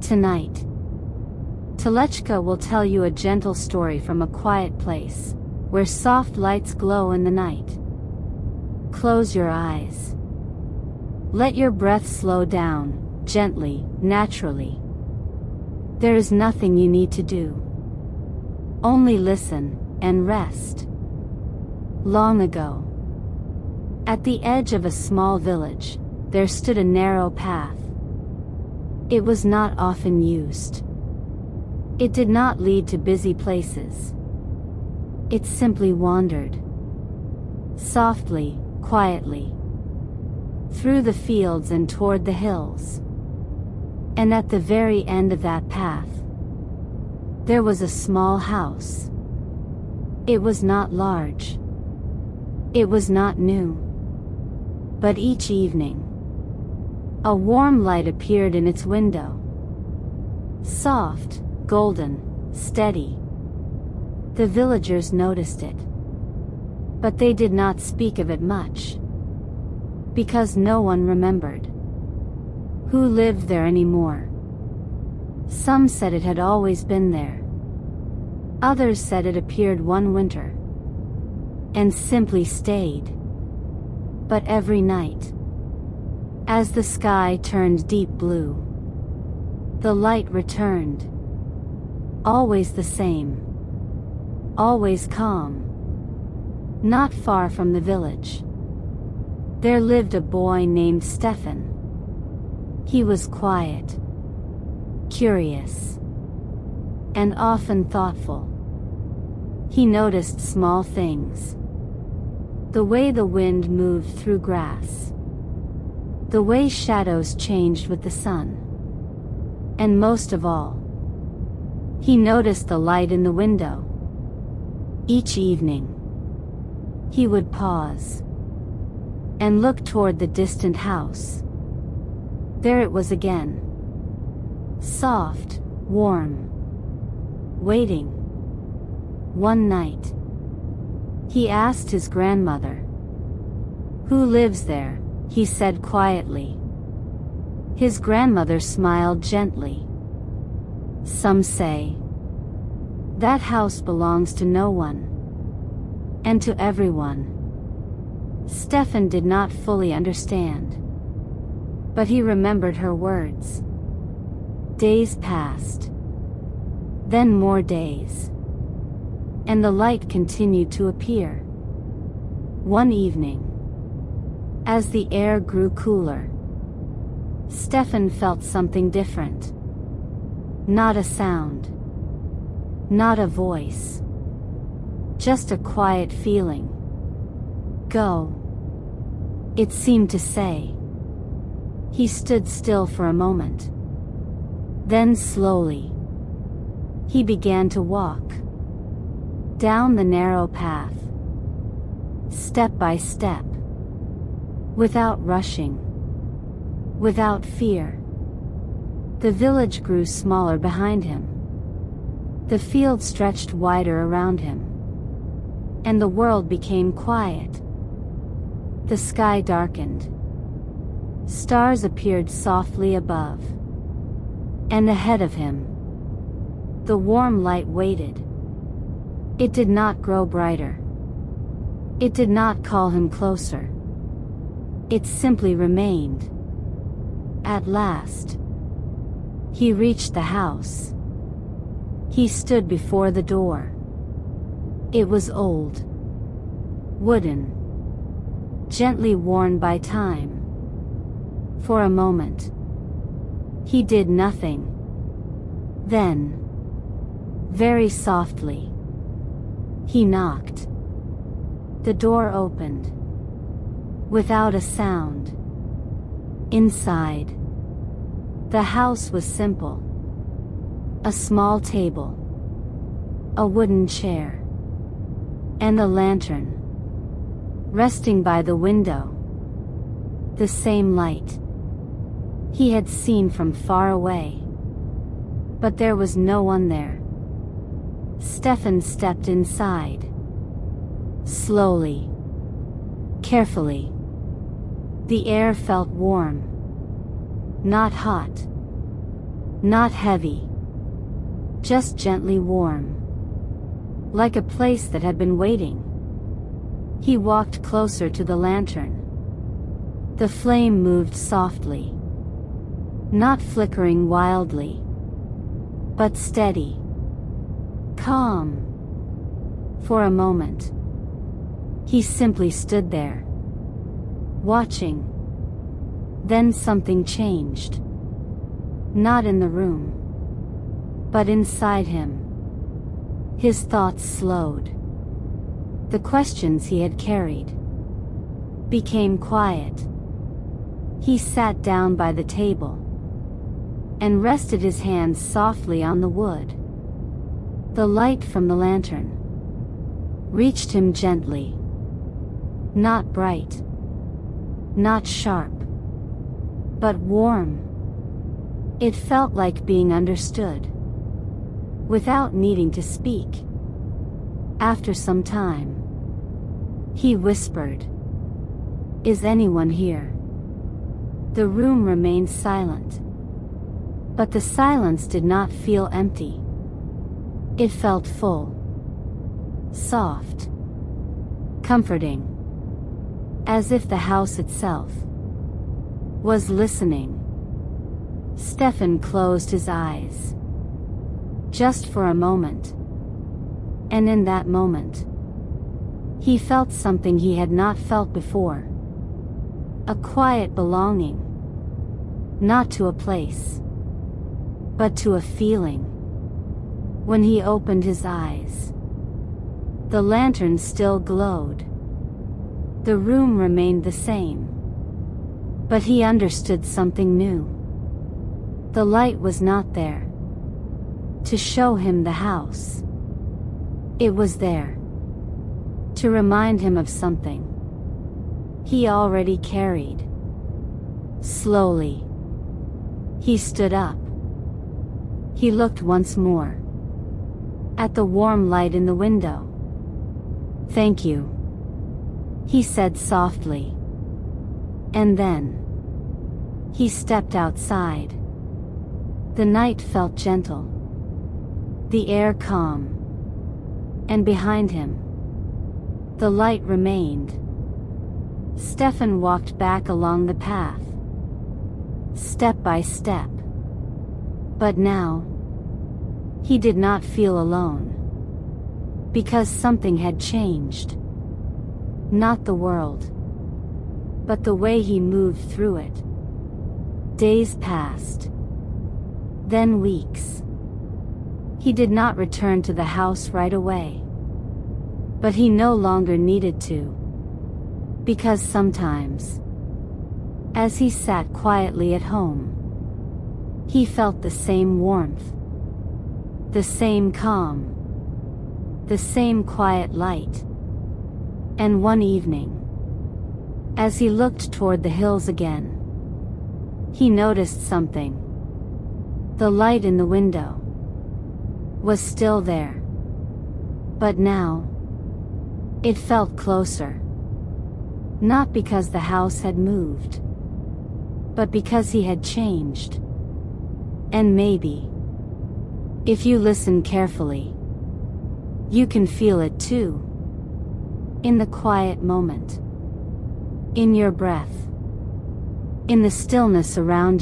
Tonight, Talechka will tell you a gentle story from a quiet place, where soft lights glow in the night. Close your eyes. Let your breath slow down, gently, naturally. There is nothing you need to do. Only listen, and rest. Long ago, at the edge of a small village, there stood a narrow path. It was not often used. It did not lead to busy places. It simply wandered. Softly, quietly. Through the fields and toward the hills. And at the very end of that path, there was a small house. It was not large. It was not new. But each evening, a warm light appeared in its window. Soft, golden, steady. The villagers noticed it. But they did not speak of it much. Because no one remembered who lived there anymore. Some said it had always been there. Others said it appeared one winter and simply stayed. But every night, as the sky turned deep blue, the light returned. Always the same. Always calm. Not far from the village, there lived a boy named Stefan. He was quiet, curious, and often thoughtful. He noticed small things. The way the wind moved through grass. The way shadows changed with the sun. And most of all, he noticed the light in the window. Each evening, he would pause and look toward the distant house. There it was again. Soft, warm, waiting. One night, he asked his grandmother, "Who lives there?" he said quietly. His grandmother smiled gently. "Some say that house belongs to no one, and to everyone." Stefan did not fully understand, but he remembered her words. Days passed. Then more days. And the light continued to appear. One evening, as the air grew cooler, Stefan felt something different. Not a sound. Not a voice. Just a quiet feeling. Go. It seemed to say. He stood still for a moment. Then slowly, he began to walk down the narrow path, step by step, without rushing, without fear. The village grew smaller behind him. The field stretched wider around him. And the world became quiet. The sky darkened. Stars appeared softly above. And ahead of him, the warm light waited. It did not grow brighter. It did not call him closer. It simply remained. At last, he reached the house. He stood before the door. It was old, wooden, gently worn by time. For a moment, he did nothing. Then, very softly, he knocked. The door opened. Without a sound. Inside, the house was simple. A small table, a wooden chair, and a lantern, resting by the window. The same light he had seen from far away. But there was no one there. Stefan stepped inside. Slowly, carefully. The air felt warm. Not hot. Not heavy. Just gently warm. Like a place that had been waiting. He walked closer to the lantern. The flame moved softly. Not flickering wildly. But steady. Calm. For a moment. He simply stood there. Watching. Then something changed. Not in the room. But inside him. His thoughts slowed. The questions he had carried became quiet. He sat down by the table and rested his hands softly on the wood. The light from the lantern reached him gently. Not bright. Not sharp. But warm. It felt like being understood. Without needing to speak. After some time, he whispered, "Is anyone here?" The room remained silent. But the silence did not feel empty. It felt full. Soft. Comforting. As if the house itself was listening. Stefan closed his eyes. Just for a moment. And in that moment, he felt something he had not felt before. A quiet belonging. Not to a place, but to a feeling. When he opened his eyes, the lantern still glowed. The room remained the same. But he understood something new. The light was not there to show him the house. It was there to remind him of something he already carried. Slowly, he stood up. He looked once more at the warm light in the window. "Thank you," he said softly. And then he stepped outside. The night felt gentle. The air calm. And behind him, the light remained. Stefan walked back along the path. Step by step. But now, he did not feel alone. Because something had changed. Not the world. But the way he moved through it. Days passed. Then weeks. He did not return to the house right away. But he no longer needed to. Because sometimes, as he sat quietly at home, he felt the same warmth. The same calm. The same quiet light. And one evening, as he looked toward the hills again, he noticed something. The light in the window was still there. But now, it felt closer. Not because the house had moved, but because he had changed. And maybe, if you listen carefully, you can feel it too. In the quiet moment. In your breath. In the stillness around you.